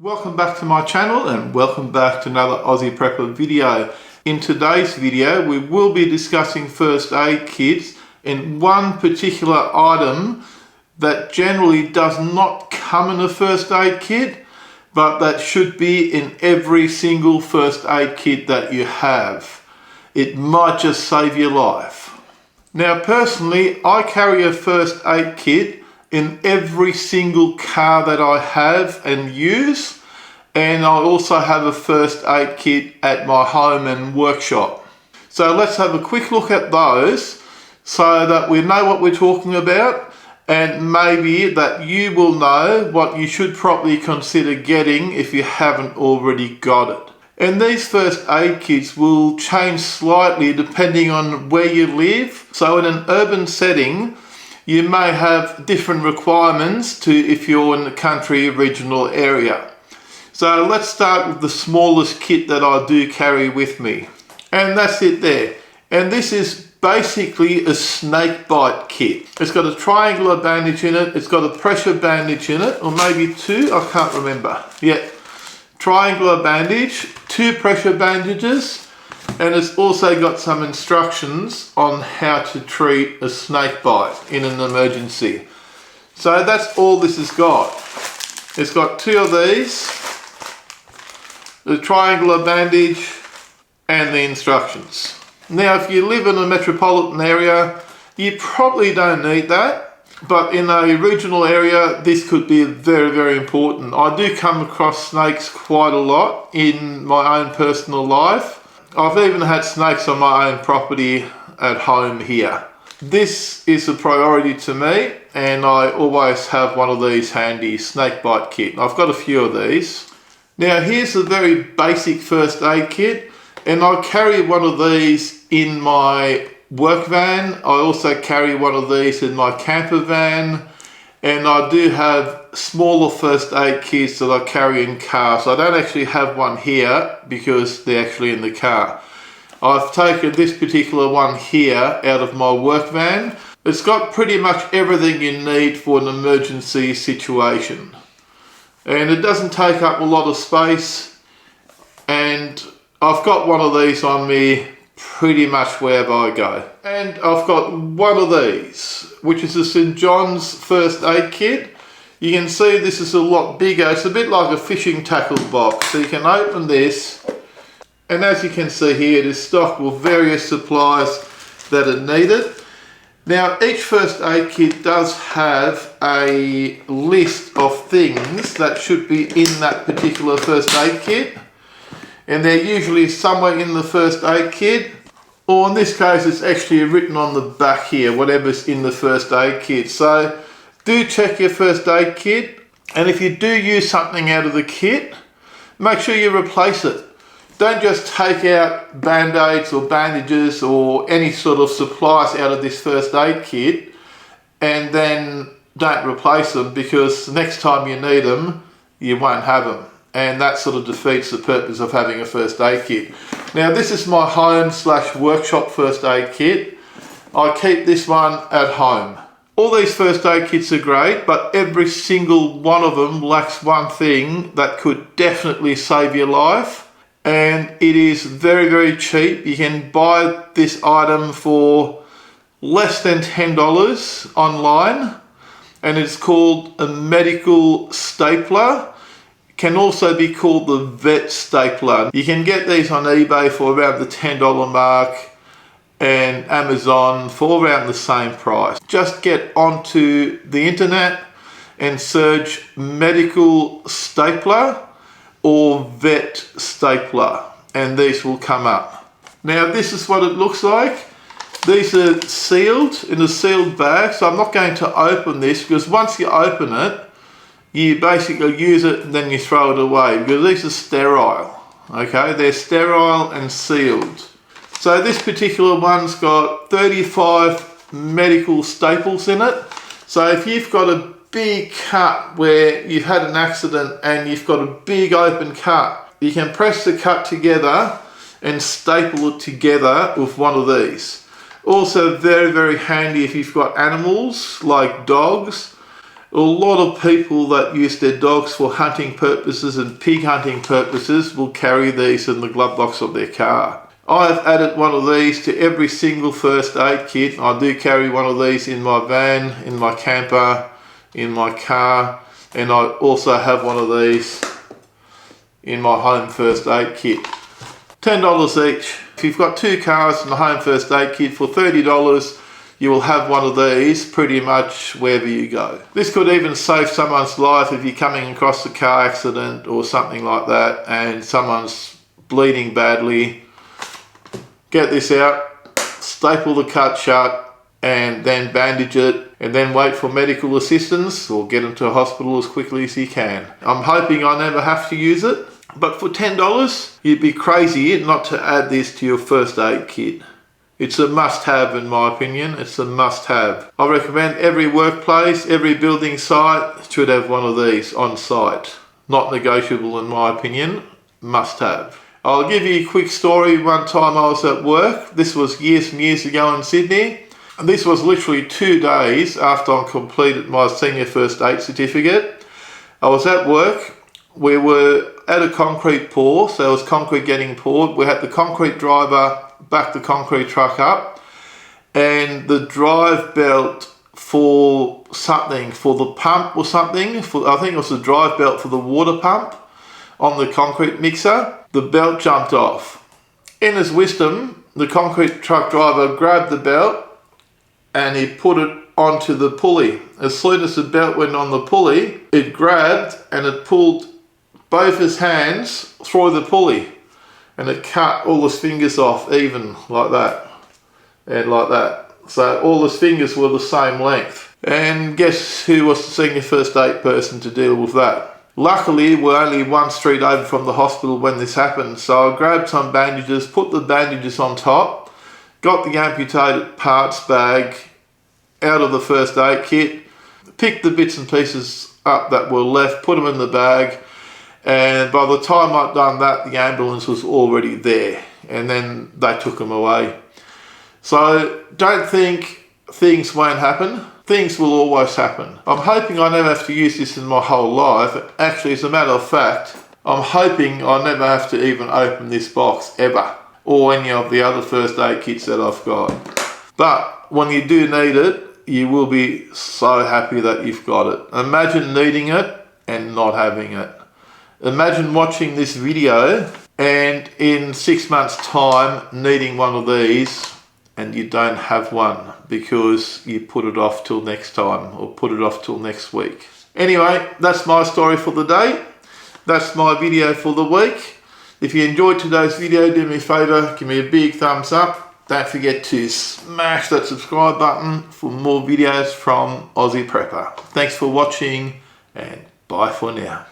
Welcome back to my channel and welcome back to another Aussie Prepper video. In today's video we will be discussing first aid kits and one particular item that generally does not come in a first aid kit but that should be in every single first aid kit that you have. It might just save your life. Now personally I carry a first aid kit in every single car that I have and use, and I also have a first aid kit at my home and workshop. So let's have a quick look at those so that we know what we're talking about and maybe that you will know what you should probably consider getting if you haven't already got it. And these first aid kits will change slightly depending on where you live. So in an urban setting, you may have different requirements to if you're in the country regional area. So let's start with the smallest kit that I do carry with me. And that's it there. And this is basically a snake bite kit. It's got a triangular bandage in it. It's got a pressure bandage in it, or maybe two, I can't remember. Yeah, triangular bandage, two pressure bandages, and it's also got some instructions on how to treat a snake bite in an emergency. So that's all this has got. It's got two of these, the triangular bandage and the instructions. Now if you live in a metropolitan area, you probably don't need that, but in a regional area this could be very, very important. I do come across snakes quite a lot in my own personal life. I've even had snakes on my own property at home here. This is a priority to me and I always have one of these handy, snake bite kit. I've got a few of these. Now here's a very basic first aid kit, and I carry one of these in my work van. I also carry one of these in my camper van, and I do have smaller first aid kits that I carry in cars. I don't actually have one here because they're actually in the car. I've taken this particular one here out of my work van. It's got pretty much everything you need for an emergency situation. And it doesn't take up a lot of space, and I've got one of these on me pretty much wherever I go. And I've got one of these, which is a St. John's first aid kit. You can see this is a lot bigger. It's a bit like a fishing tackle box. So you can open this, and as you can see here, it is stocked with various supplies that are needed. Now each first aid kit does have a list of things that should be in that particular first aid kit, and they're usually somewhere in the first aid kit, or in this case it's actually written on the back here, whatever's in the first aid kit. So do check your first aid kit, and if you do use something out of the kit, make sure you replace it. Don't just take out band-aids or bandages or any sort of supplies out of this first aid kit and then don't replace them, because next time you need them, you won't have them. And that sort of defeats the purpose of having a first aid kit. Now this is my home/workshop first aid kit. I keep this one at home. All these first aid kits are great, but every single one of them lacks one thing that could definitely save your life. And it is very, very cheap. You can buy this item for less than $10 online, and it's called a medical stapler. It can also be called the vet stapler. You can get these on eBay for around the $10 mark and Amazon for around the same price. Just get onto the internet and search medical stapler or vet stapler, and these will come up. Now this is what it looks like. These are sealed in a sealed bag, so I'm not going to open this, because once you open it, you basically use it and then you throw it away, because these are sterile. Okay, they're sterile and sealed. So this particular one's got 35 medical staples in it. So if you've got a big cut where you've had an accident and you've got a big open cut, you can press the cut together and staple it together with one of these. Also very, very handy if you've got animals like dogs A lot of people that use their dogs for hunting purposes and pig hunting purposes will carry these in the glove box of their car. I have added one of these to every single first aid kit. I do carry one of these in my van, in my camper, in my car, and I also have one of these in my home first aid kit. $10 each. If you've got 2 cars and a home first aid kit for $30, you will have one of these pretty much wherever you go. This could even save someone's life if you're coming across a car accident or something like that and someone's bleeding badly. Get this out, staple the cut shut, and then bandage it, and then wait for medical assistance or get into a hospital as quickly as you can. I'm hoping I never have to use it, but for $10, you'd be crazy not to add this to your first aid kit. It's a must-have in my opinion. It's a must-have. I recommend every workplace, every building site should have one of these on site. Not negotiable in my opinion, must-have. I'll give you a quick story. One time I was at work. This was years and years ago in Sydney. And this was literally 2 days after I completed my senior first aid certificate. I was at work. We were at a concrete pour, so there was concrete getting poured. We had the concrete driver back the concrete truck up, and the drive belt for something, for the pump or something, I think it was the drive belt for the water pump on the concrete mixer, the belt jumped off. In his wisdom, the concrete truck driver grabbed the belt and he put it onto the pulley. As soon as the belt went on the pulley, it grabbed and it pulled both his hands through the pulley, and it cut all his fingers off even like that and like that. So all his fingers were the same length. And guess who was the senior first aid person to deal with that? Luckily, we're only 1 street over from the hospital when this happened, so I grabbed some bandages, put the bandages on top, got the amputated parts bag out of the first aid kit, picked the bits and pieces up that were left, put them in the bag, and by the time I'd done that, the ambulance was already there, and then they took him away. So don't think things won't happen. Things will always happen. I'm hoping I never have to use this in my whole life. Actually, as a matter of fact, I'm hoping I never have to even open this box ever, or any of the other first aid kits that I've got. But when you do need it, you will be so happy that you've got it. Imagine needing it and not having it. Imagine watching this video and in 6 months' time needing one of these and you don't have one because you put it off till next time or put it off till next week. Anyway, that's my story for the day. That's my video for the week. If you enjoyed today's video, do me a favour, give me a big thumbs up. Don't forget to smash that subscribe button for more videos from Aussie Prepper. Thanks for watching and bye for now.